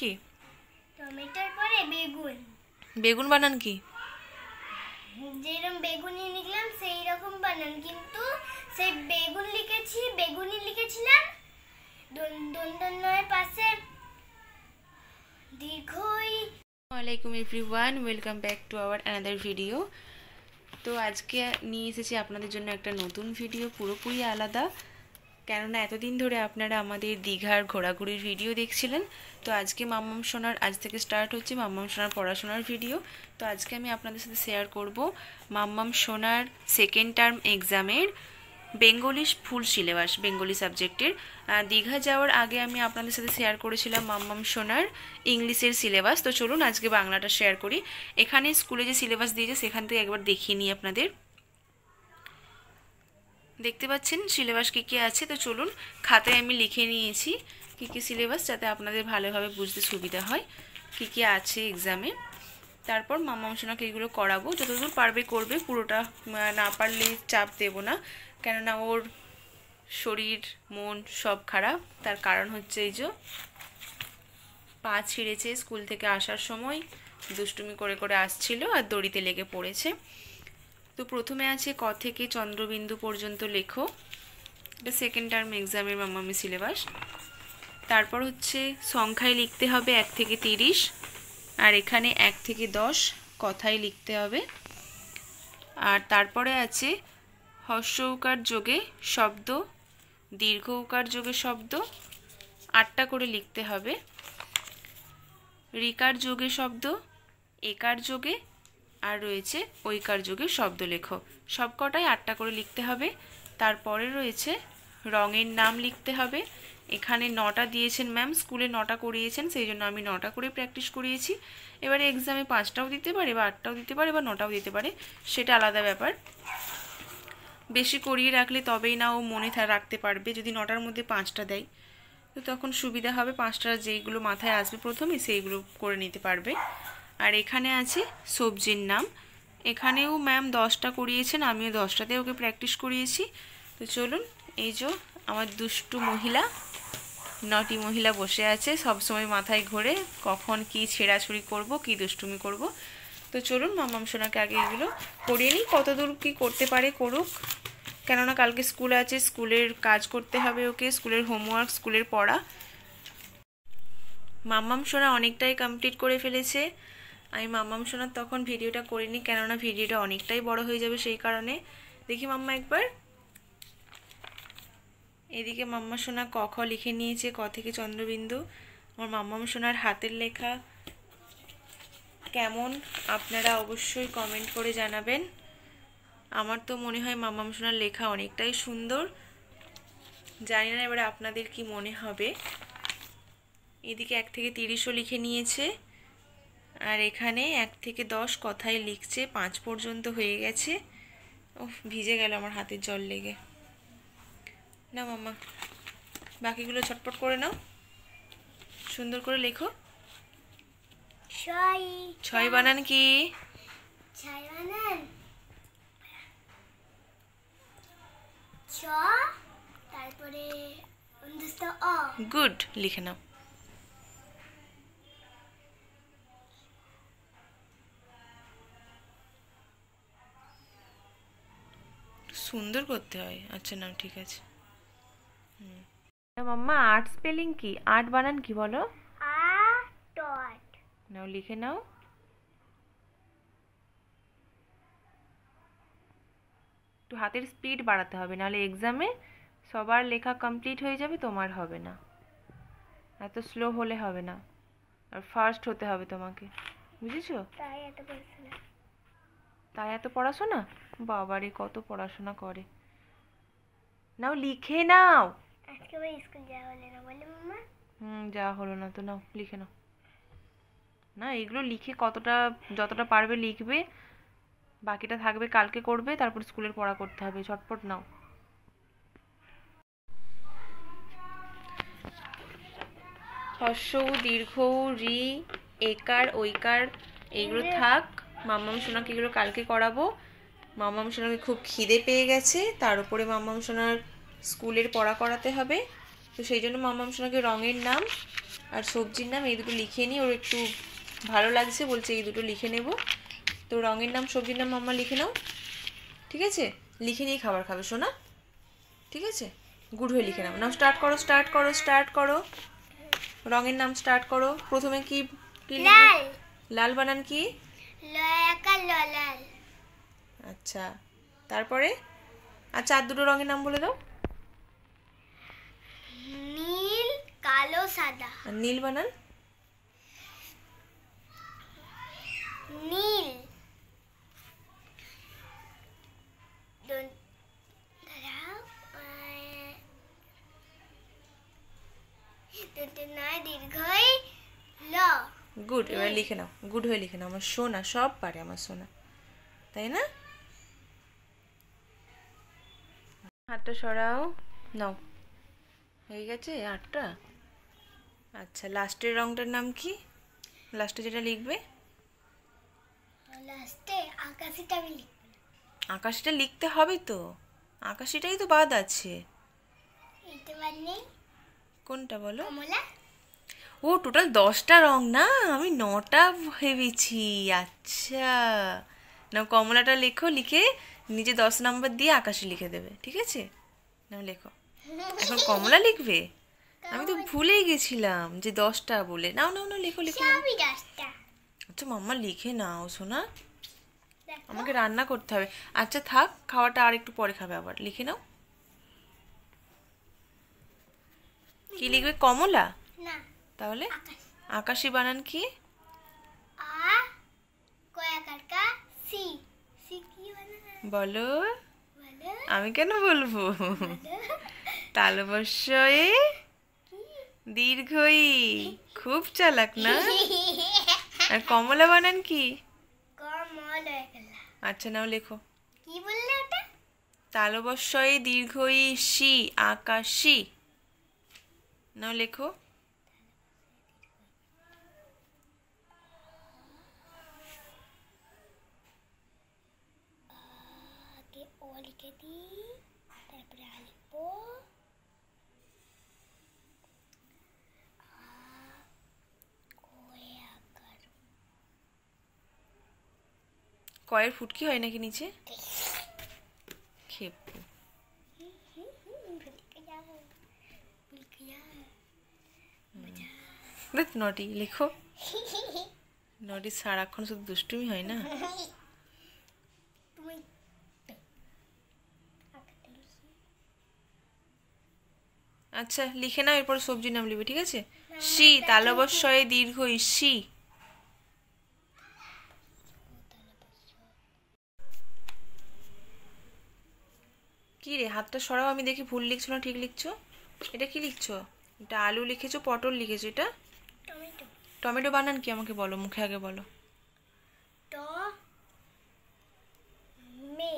কি? টমেটোর পরে বেগুন। বেগুন বানান কি? যেরকম বেগুনি লিখলাম সেই রকম বানান, কিন্তু সেই বেগুনি লিখেছিলাম দন্তন্বয়ের পাশে দীর্ঘই। ওয়ালাইকুম everyone, welcome back to our another video. তো আজকে নিয়ে এসেছি আপনাদের জন্য একটা নতুন ভিডিও, পুরোপুরি আলাদা। কেননা এতদিন ধরে আপনারা আমাদের দীঘার ঘোরাঘুরির ভিডিও দেখছিলেন। তো আজকে মাম্মাম সোনার আজ থেকে স্টার্ট হচ্ছে মাম্মাম সোনার পড়াশোনার ভিডিও। তো আজকে আমি আপনাদের সাথে শেয়ার করব মাম্মাম সোনার সেকেন্ড টার্ম এক্সামের বেঙ্গলি ফুল সিলেবাস, বেঙ্গলি সাবজেক্টের। দীঘা যাওয়ার আগে আমি আপনাদের সাথে শেয়ার করেছিলাম মাম্মাম সোনার ইংলিশের সিলেবাস। তো চলুন আজকে বাংলাটা শেয়ার করি। এখানে স্কুলে যে সিলেবাস দিয়েছে সেখান থেকে একবার দেখিয়ে নিই আপনাদের। দেখতে পাচ্ছেন সিলেবাস কী কী আছে। তো চলুন, খাতায় আমি লিখে নিয়েছি কী কী সিলেবাস, যাতে আপনাদের ভালোভাবে বুঝতে সুবিধা হয় কী কী আছে এক্সামে। তারপর মাম্মাম সোনাকে এগুলো করাবো, যতদূর পারবে করবে, পুরোটা না পারলে চাপ দেব না। কেননা ওর শরীর মন সব খারাপ। তার কারণ হচ্ছে এই যে পা ছিঁড়েছে, স্কুল থেকে আসার সময় দুষ্টুমি করে করে আসছিল আর দড়িতে লেগে পড়েছে। তো প্রথমে আছে ক থেকে চন্দ্রবিন্দু পর্যন্ত লেখো, এটা সেকেন্ড টার্ম এক্সামের মাম্মামি সিলেবাস। তারপর হচ্ছে সংখ্যায় লিখতে হবে 1 থেকে 30, আর এখানে 1 থেকে 10 কথায় লিখতে হবে। আর তারপরে আছে হর্ষ উকার যোগে শব্দ, দীর্ঘ উকার যোগে শব্দ, 8টা করে লিখতে হবে। রিকার যোগে শব্দ, একার যোগে, আর রয়েছে ঐকার যোগে শব্দ লেখো। সবকটাই 8টা করে লিখতে হবে। তারপরে রয়েছে রঙের নাম লিখতে হবে। এখানে 9টা দিয়েছেন ম্যাম, স্কুলে 9টা করিয়েছেন, সেই জন্য আমি 9টা করে প্র্যাকটিস করিয়েছি। এবারে এক্সামে 5টাও দিতে পারে বা 8টাও দিতে পারে বা 9টাও দিতে পারে, সেটা আলাদা ব্যাপার। বেশি করিয়ে রাখলে তবেই না ও মনে রাখতে পারবে। যদি 9টার মধ্যে 5টা দেয় তো তখন সুবিধা হবে, 5টা যেইগুলো মাথায় আসবে প্রথমে সেইগুলো করে নিতে পারবে। আর এখানে আছে সবজির নাম, এখানেও ম্যাম 10টা করিয়েছেন, আমিও 10টাতে ওকে প্র্যাকটিস করিয়েছি। তো চলুন, এই যে আমার দুষ্টু মহিলা, 9টি মহিলা বসে আছে, সবসময় মাথায় ঘোরে কখন কি ছেঁড়াছুড়ি করব, কি দুষ্টুমি করব। তো চলুন মাম্মাম সোনাকে আগে এগুলো করিয়ে নিই, কতদূর কি করতে পারে করুক। কেননা কালকে স্কুল আছে, স্কুলের কাজ করতে হবে ওকে, স্কুলের হোমওয়ার্ক, স্কুলের পড়া। মাম্মাম সোনা অনেকটাই কমপ্লিট করে ফেলেছে। আমি মাম্মাম সোনার তখন ভিডিওটা করিনি, কেননা ভিডিওটা অনেকটাই বড় হয়ে যাবে, সেই কারণে। দেখি মাম্মা একবার, এদিকে মাম্মা সোনা ক খ লিখে নিয়েছে, ক থেকে চন্দ্রবিন্দু। আমার মাম্মাম সোনার হাতের লেখা কেমন আপনারা অবশ্যই কমেন্ট করে জানাবেন। আমার তো মনে হয় মাম্মাম সোনার লেখা অনেকটাই সুন্দর, জানি না এবারে আপনাদের কি মনে হবে। এদিকে 1 থেকে 30ও লিখে নিয়েছে, আর এখানে 1 থেকে 10 কথায় লিখছে, 5 পর্যন্ত হয়ে গেছে। ও ভিজে গেল আমার হাতের জল লেগে। না মাম্মা, বাকিগুলো ছটপট করে নাও, সুন্দর করে লেখো। ছয় বানান কি? ছয় বানান ছ, তারপরে অ। গুড, লিখে নাও। সুন্দর করতে হয়, আচ্ছা না ঠিক আছে। মাম্মা 8 স্পেলিং কি? 8 বানান কি বলো? নাও লিখে নাও। একটু হাতের স্পিড বাড়াতে হবে, নাহলে এক্সামে সবার লেখা কমপ্লিট হয়ে যাবে, তোমার হবে না। এত স্লো হলে হবে না, আর ফার্স্ট হতে হবে তোমাকে, বুঝেছো? তাই এত পড়াশোনা? বাবারে কত পড়াশোনা করে। নাও লিখে নাও। আজকে স্কুল যাওয়া হলো না বলে মাম্মা? যাওয়া হলো না তো, নাও লিখে নাও। না এগুলো লিখে কতটা, যতটা পারবে লিখবে, বাকিটা থাকবে কালকে করবে, তারপর স্কুলের পড়া করতে হবে। ঝটপট নাও। হর্ষ দীর্ঘ রি একার ঐকার এগুলো থাক, মাম্মাম সোনাকে এগুলো কালকে করাবো। মাম্মাম সোনাকে খুব খিদে পেয়ে গেছে, তার উপরে মাম্মাম সোনার স্কুলের পড়া করাতে হবে। তো সেই জন্য মাম্মাম সোনাকে রঙের নাম আর সবজির নাম এই দুটো লিখে নিই, ওর একটু ভালো লাগছে বলছে এই দুটো লিখে নেব। তো রঙের নাম সবজির নাম মাম্মা লিখে নাও, ঠিক আছে? লিখে নিয়ে খাবার খাবে সোনা, ঠিক আছে? গুড হয়ে লিখে নাও। নাও স্টার্ট করো, স্টার্ট করো, স্টার্ট করো। রঙের নাম স্টার্ট করো। প্রথমে কি কি লিখবে? লাল। লাল বানান কি? লয়াকার লাল। আচ্ছা, তারপরে আচ্ছা আর দুটো রঙের নাম বলে দাও। নীল, কালো, সাদা। আর নীল বানান? নীল। দাঁড়াও, নয় দীর্ঘই ল। গুড, এবার লিখে নাও। গুড হয়ে লিখে নাও। আমার সোনা সব পারে, আমার সোনা, তাই না? হাতটা সরাও। নাও, হয়ে গেছে আটটা। আচ্ছা, লাস্টের রংটার নাম কি? লাস্টে যেটা লিখবে? লাস্টে আকাশিটা আমি লিখব। আকাশটা লিখতে হবে তো, আকাশিটাই তো বাদ আছে। এইটা বাদ নেই। কোনটা বলো? কমলা। ও টোটাল 10টা রং না, আমি 9টা ভেবেছি। আচ্ছা, না কমলাটা লেখো, লিখে নিজে 10 নাম্বার দিয়ে আকাশে লিখে দেবে, ঠিক আছে? না লেখো। এখন কমলা লিখবে? আমি তো ভুলেই গেছিলাম যে 10টা বলে। নাও নাও নাও, লেখো লেখো। সবই 10টা। আচ্ছা মাম্মা লিখে নাও সোনা, দেখো। আমাকে রান্না করতে হবে। আচ্ছা থাক, খাওয়াটা আর একটু পরে খাবে, আবার লিখে নাও। কি লিখবে? কমলা? না, তাহলে আকাশ। আকাশি বানান কি? আ কয়াকার কা সি। সি কি বানানা? বলো। বলো। আমি কেন বলবো? বলো। তালবস্যয়ে দীর্ঘই। খুব চালাক না? আর কমলা বানান কি? কমলা। আচ্ছা নাও লেখো। কি বললে ওটা? তালবস্যয়ে দীর্ঘই সি, আকাশি। নাও লেখো। আগে ও লিখে দিই, তারপরে আ লিখবো। কয়ের ফুটকি হয় নাকি নিচে? খেপু। দেখ নটি লেখো। নটি সারাক্ষণ শুধু দুষ্টুমি হয় না? তুমি আচ্ছা লিখে নাও, এরপর সবজির নাম লিখবে, ঠিক আছে? সি, তালবস্যয়ে দীর্ঘই সি। কি রে, হাতটা সরাও, আমি দেখি ভুল লিখছো না ঠিক লিখছো। এটা কি লিখছো? এটা আলু লিখেছো, পটল লিখেছো। এটা টমেটো। টমেটো বানান কি আমাকে বলো, মুখে আগে বলো। ট মে।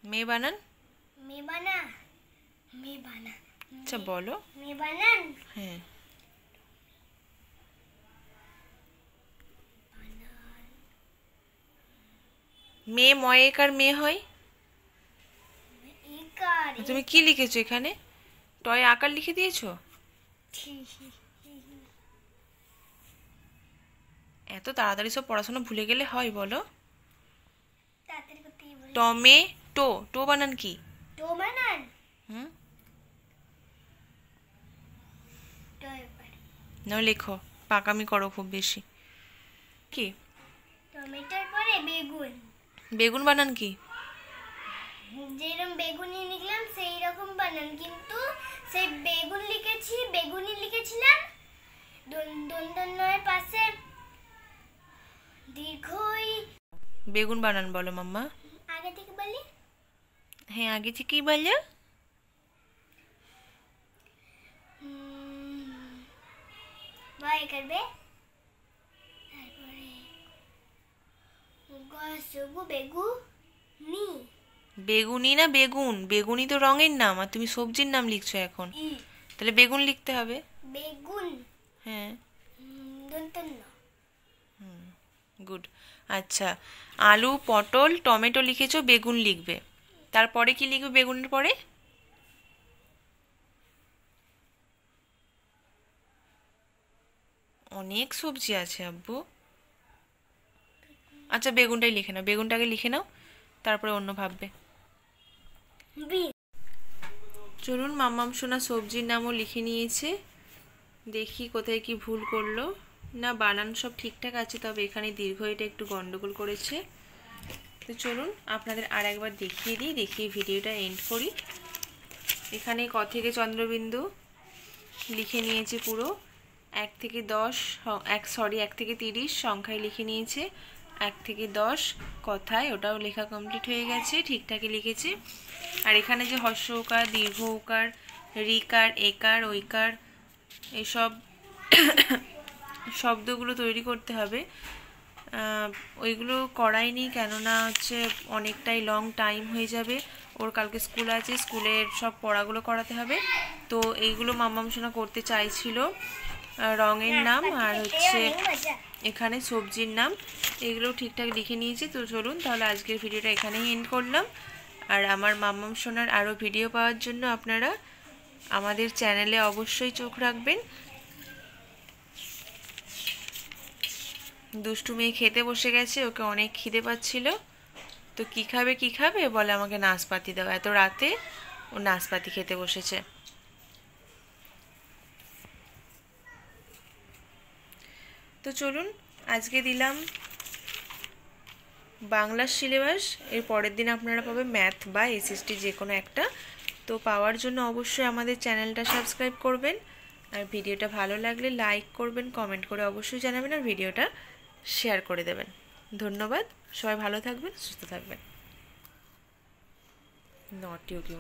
মে বানান? মে বানা। মে বানা। আচ্ছা বলো। মে বানান। হ্যাঁ। মে ময়েকার মে হয়। ইকার। তুমি কি লিখেছো এখানে? টয় আকার লিখে দিয়েছো? এত তাড়াতাড়ি সব পড়াশোনা ভুলে গেলে হয় বলো? তাড়াতাড়ি করতে বলি। টমেটো, টো বানান কি? টো বানান। হুম, টো এবার। নাও লেখো, পাকামি করো খুব বেশি। কি? টমেটোর পরে বেগুন। বেগুন বানান কি? যেরকম বেগুনি লিখলাম সেই রকম বানান, কিন্তু সেই বেগুন লিখেছি, বেগুনি লিখেছিলাম দন্তন্বয়ের পাশে দীর্ঘই। বেগুন বানান বলো মাম্মা। আগে থেকে বলি। হ্যাঁ আগে থেকেই বলো। ভয় করবে। তারপরে গসগু বেগুনি। বেগুনি না বেগুন? বেগুনি তো রঙের নাম, আর তুমি সবজির নাম লিখছো এখন, তাহলে বেগুন লিখতে হবে। বেগুন। হ্যাঁ দন্তন্য। গুড। আচ্ছা, আলু পটল টমেটো লিখেছো, বেগুন লিখবে। তারপরে কি লিখবে বেগুনের পরে? অনেক সবজি আছে আব্বু। আচ্ছা বেগুনটাই লিখে নাও, বেগুনটাকে লিখে নাও, তারপরে অন্য ভাববে। চলুন, মাম্মাম সোনা সবজির নামও লিখে নিয়েছে। দেখি কোথায় কি ভুল করলো। না, বানান সব ঠিকঠাক আছে, তবে এখানে দীর্ঘ এটা একটু গন্ডগোল করেছে। তো চলুন আপনাদের আর একবার দেখিয়ে দিই, দেখিয়ে ভিডিওটা এন্ড করি। এখানে ক থেকে চন্দ্রবিন্দু লিখে নিয়েছে পুরো। 1 থেকে 10 1 থেকে 30 সংখ্যায় লিখে নিয়েছে। 1 থেকে 10 কথায়, ওটাও লেখা কমপ্লিট হয়ে গেছে, ঠিকঠাকই লিখেছে। আর এখানে যে হর্ষ উকার, দীর্ঘ উকার, রিকার, একার, ঐকার এইসব শব্দগুলো তৈরি করতে হবে। ওইগুলো করাইনি, কেননা হচ্ছে অনেকটাই লং টাইম হয়ে যাবে। ওর কালকে স্কুল আছে, স্কুলের সব পড়াগুলো করাতে হবে। তো এইগুলো মাম্মাম সোনা করতে চাইছিল, রঙের নাম আর হচ্ছে এখানে সবজির নাম, এগুলো ঠিকঠাক লিখে নিয়েছি। তো চলুন তাহলে আজকের ভিডিওটা এখানেই এন্ড করলাম। আর আমার মাম্মাম সোনার আরও ভিডিও পাওয়ার জন্য আপনারা আমাদের চ্যানেলে অবশ্যই চোখ রাখবেন। দুষ্টু মেয়ে খেতে বসে গেছে, ওকে অনেক খিদে পাচ্ছিল। তো কী খাবে কী খাবে বলে, আমাকে নাশপাতি দাও। এত রাতে ও নাশপাতি খেতে বসেছে। তো চলুন, আজকে দিলাম বাংলার সিলেবাস, এর পরের দিন আপনারা পাবেন ম্যাথ বা এসএসটি যে কোনো একটা। তো পাওয়ার জন্য অবশ্যই আমাদের চ্যানেলটা সাবস্ক্রাইব করবেন। আর ভিডিওটা ভালো লাগলে লাইক করবেন, কমেন্ট করে অবশ্যই জানাবেন, আর ভিডিওটা শেয়ার করে দেবেন। ধন্যবাদ, সবাই ভালো থাকবেন, সুস্থ থাকবেন। নটিও কি